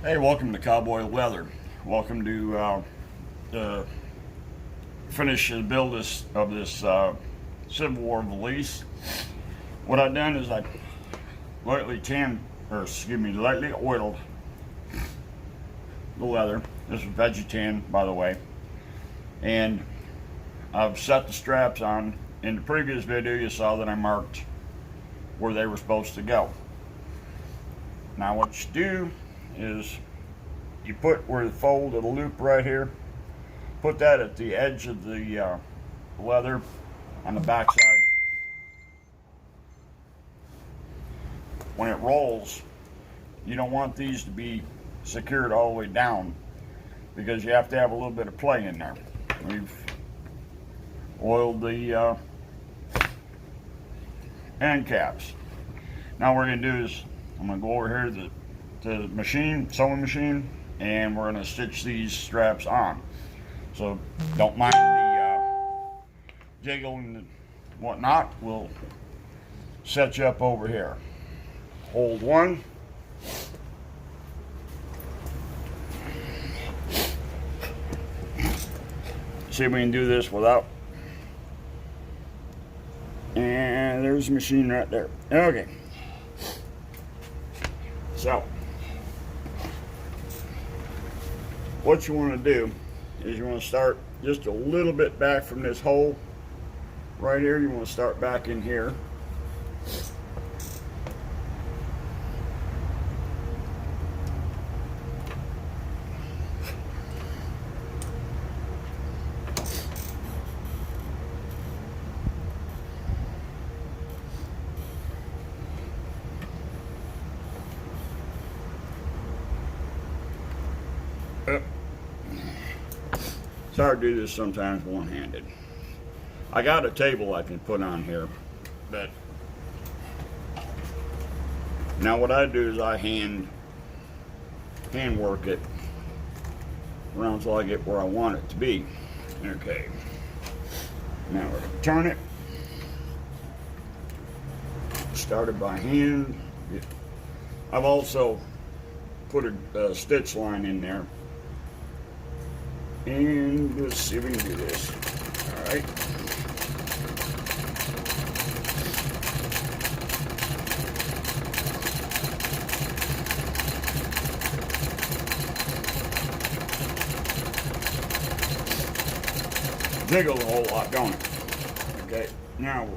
Hey, welcome to Cowboy Leather. Welcome to finish the build of this Civil War Valise. What I've done is I lightly oiled the leather. This is Vegetan, by the way. And I've set the straps on. In the previous video, you saw that I marked where they were supposed to go. Now what you do is you put where the fold of the loop right here, put that at the edge of the leather on the back side. When it rolls, you don't want these to be secured all the way down because you have to have a little bit of play in there. We've oiled the end caps. Now what we're going to do is I'm going to go over here to the sewing machine, and we're going to stitch these straps on. So don't mind the jiggle and whatnot. We'll set you up over here. Hold one. See if we can do this without. And there's the machine right there. Okay. So, what you want to do is you want to start just a little bit back from this hole right here. You want to start back in here. It's hard to do this sometimes one-handed. I got a table I can put on here, but now what I do is I hand work it around until I get where I want it to be. Okay. Now we're going to turn it. Started by hand. I've also put a stitch line in there. And let's see if we can do this. All right. Jiggle a whole lot, don't it? Okay. Now,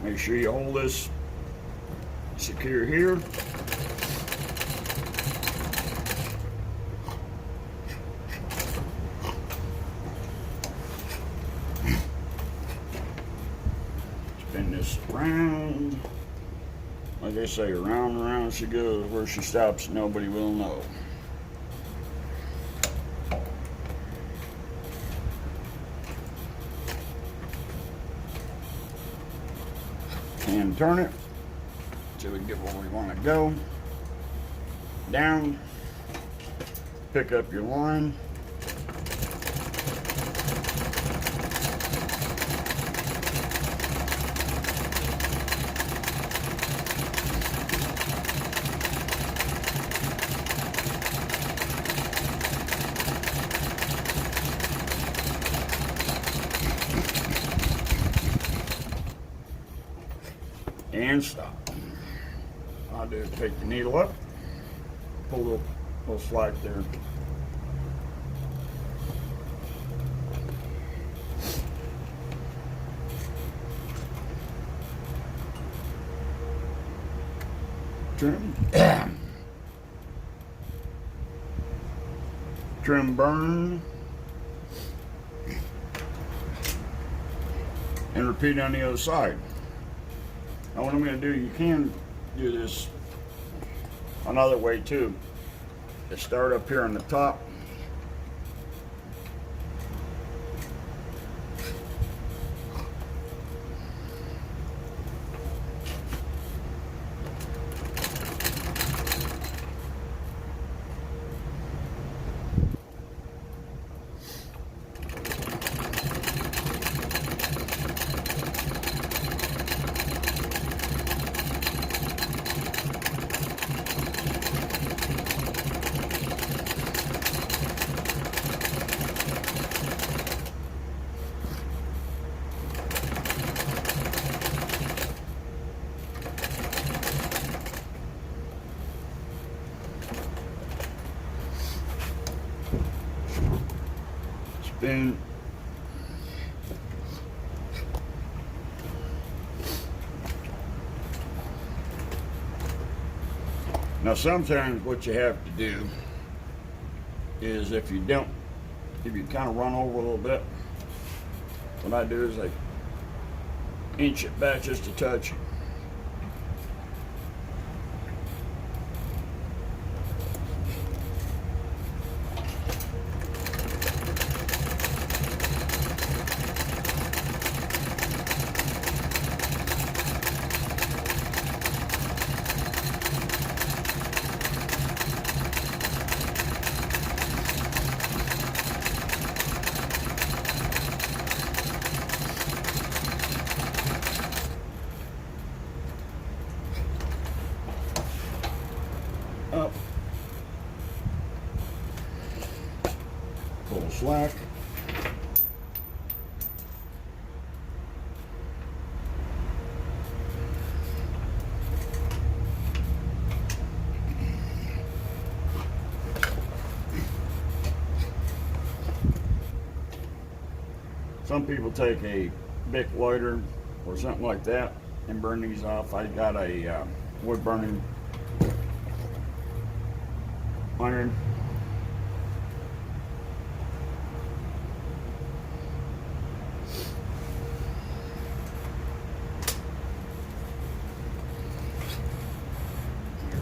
make sure you hold this secure here. Spin this around. Like they say, around and around she goes. Where she stops, nobody will know. And turn it so we can get where we want to go. Down. Pick up your line. And stop. I'll do is take the needle up, pull a little slack there. Trim. Trim burn. And repeat on the other side. Now what I'm going to do, you can do this another way too. Just start up here on the top. Then now sometimes what you have to do is if you kind of run over a little bit, what I do is I inch it back just a touch. Up, pull slack, some people take a Bic lighter or something like that and burn these off. I got a wood burning iron.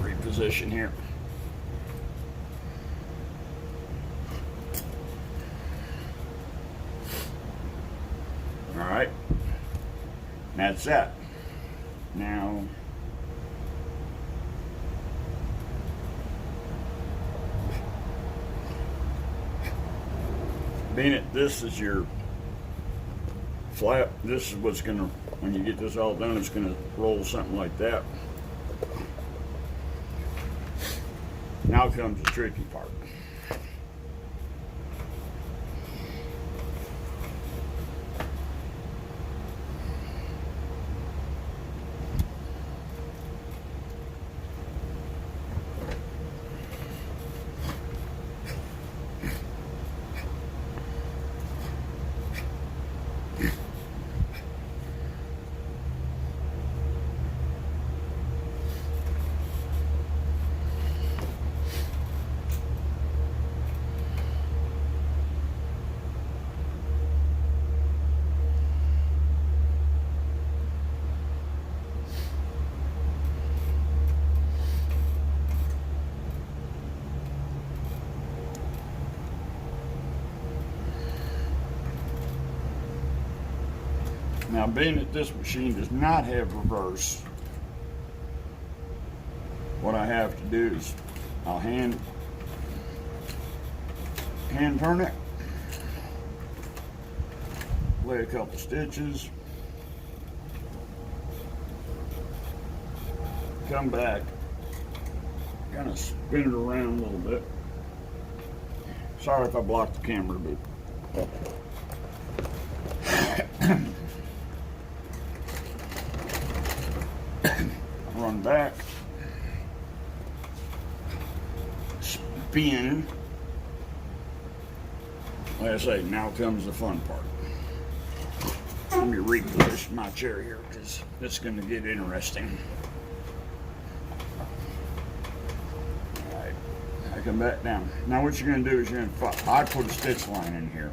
Reposition here. All right, that's that. Now being it this is your flap, this is what's gonna, when you get this all done, it's gonna roll something like that. Now comes the tricky part. Now, being that this machine does not have reverse, what I have to do is I'll hand turn it, lay a couple stitches, come back, kind of spin it around a little bit. Sorry if I blocked the camera, but run back, spin. Like I say, now comes the fun part. Let me reposition my chair here because it's going to get interesting. Alright, I come back down. Now what you're going to do is you're going to, I put a stitch line in here.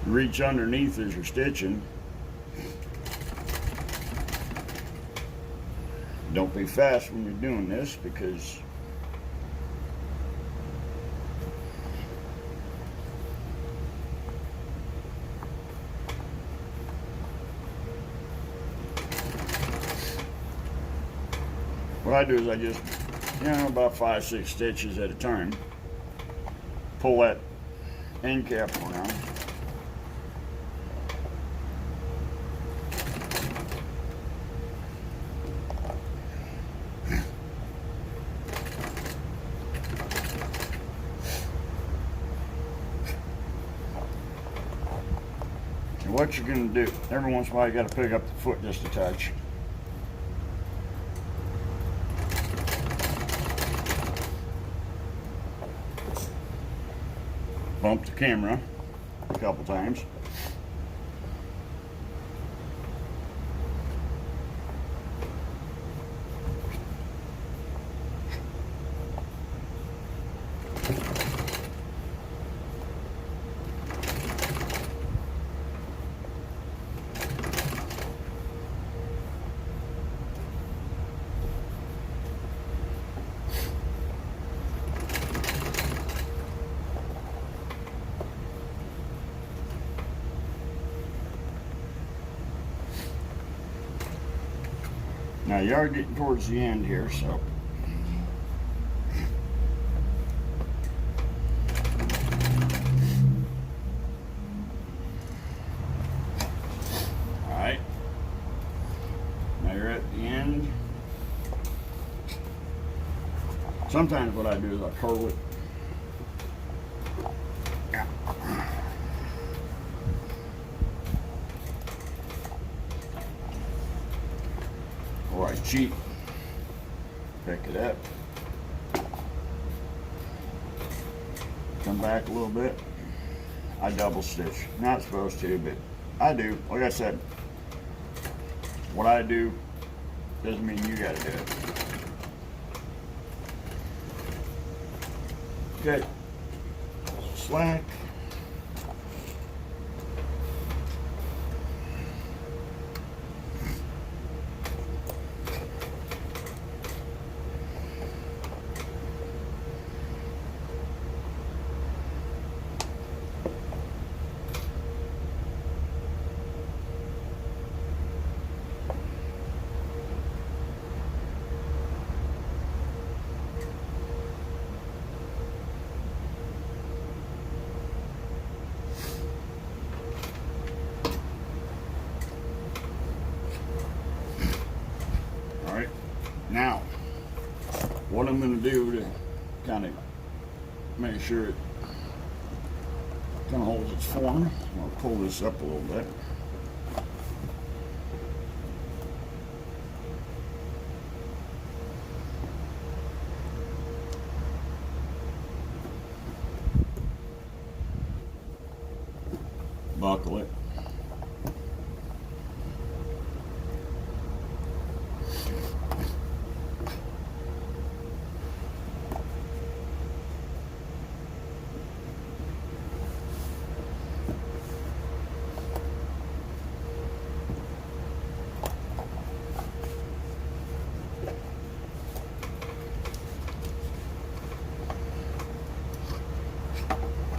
Reach underneath as you're stitching. Don't be fast when you're doing this because what I do is I just, about 5-6 stitches at a time, pull that end cap around. what you're going to do, every once in a while you got to pick up the foot just a touch. Bump the camera a couple times. Now you are getting towards the end here, so alright. Now you're at the end. Sometimes what I do is I curl it. Or I cheat. Pick it up. Come back a little bit. I double stitch. Not supposed to, but I do. Like I said, what I do doesn't mean you gotta do it. Okay. Slack. Now, what I'm going to do to kind of make sure it kind of holds its form, I'll pull this up a little bit. Buckle it.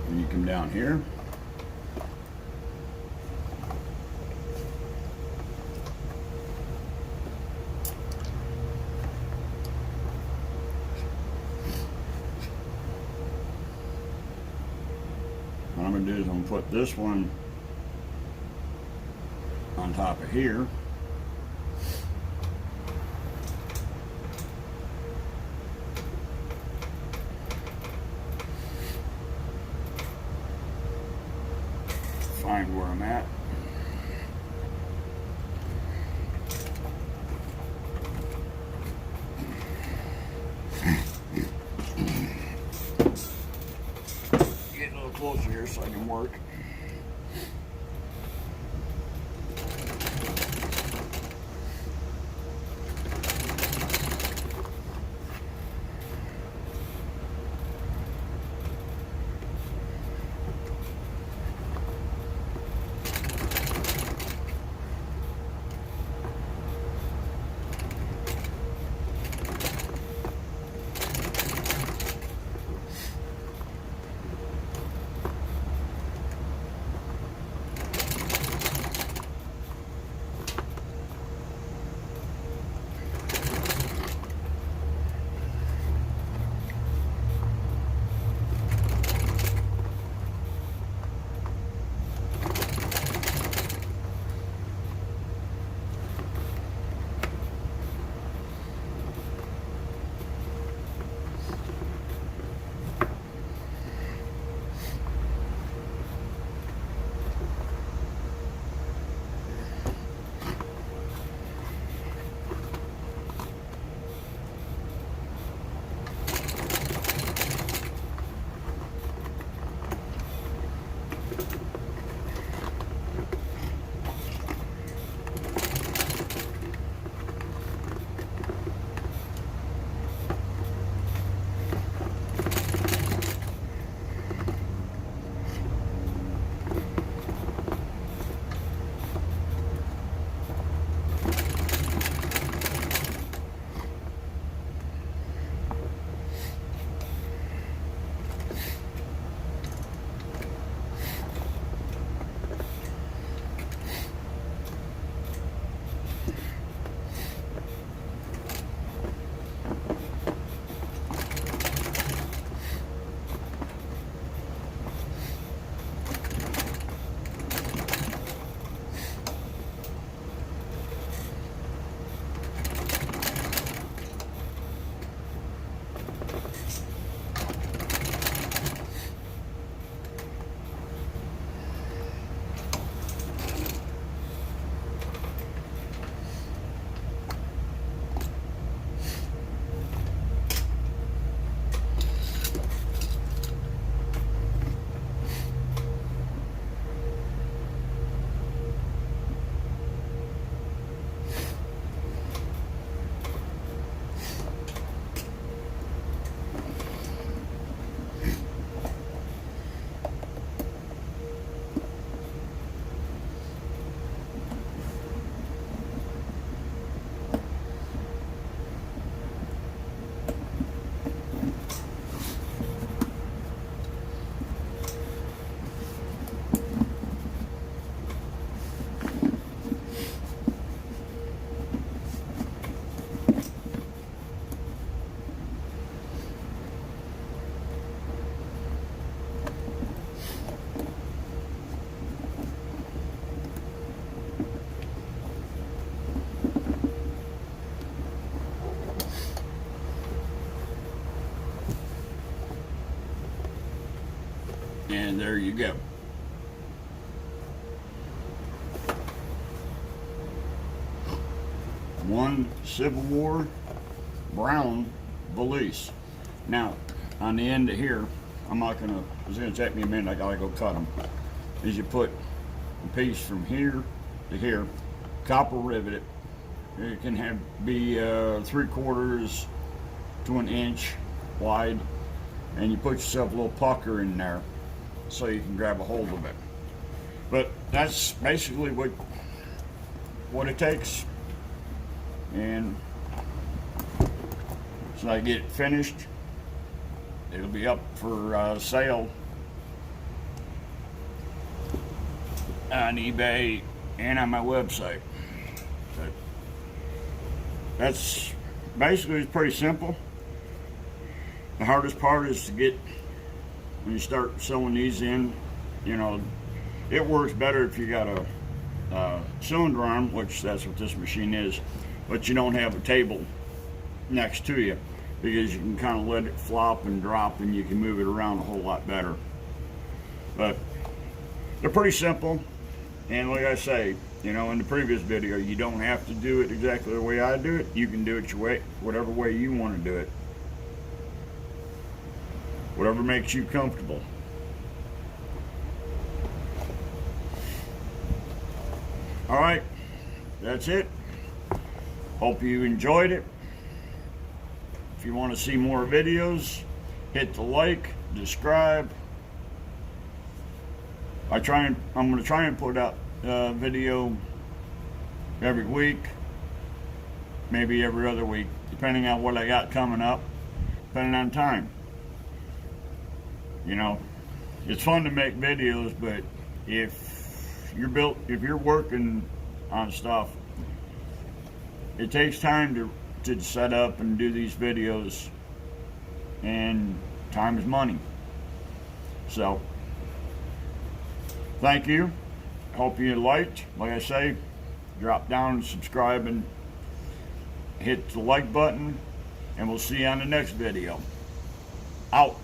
And you come down here. What I'm going to do is I'm going to put this one on top of here. Find where I'm at. Get a little closer here so I can work. And there you go. One Civil War brown valise. Now, on the end of here, it's gonna take me a minute, I gotta go cut them. Is you put a piece from here to here, copper rivet. It can be 3/4 to an inch wide, and you put yourself a little pucker in there so you can grab a hold of it. But that's basically what it takes. And so I get it finished, it'll be up for sale on eBay and on my website. But that's basically, it's pretty simple. The hardest part is to get, when you start sewing these in, you know, it works better if you got a cylinder arm, which that's what this machine is, but you don't have a table next to you, because you can kind of let it flop and drop and you can move it around a whole lot better. But they're pretty simple, and like I say, you know, in the previous video, you don't have to do it exactly the way I do it. You can do it your way, whatever way you want to do it, whatever makes you comfortable. All right, that's it. Hope you enjoyed it. If you want to see more videos, hit the like, subscribe. I'm going to try and put out a video every week, maybe every other week, depending on what I got coming up, depending on time. You know, it's fun to make videos, but if you're working on stuff, it takes time to set up and do these videos, and time is money. So thank you. Hope you liked. Like I say, drop down and subscribe and hit the like button, and we'll see you on the next video. Out.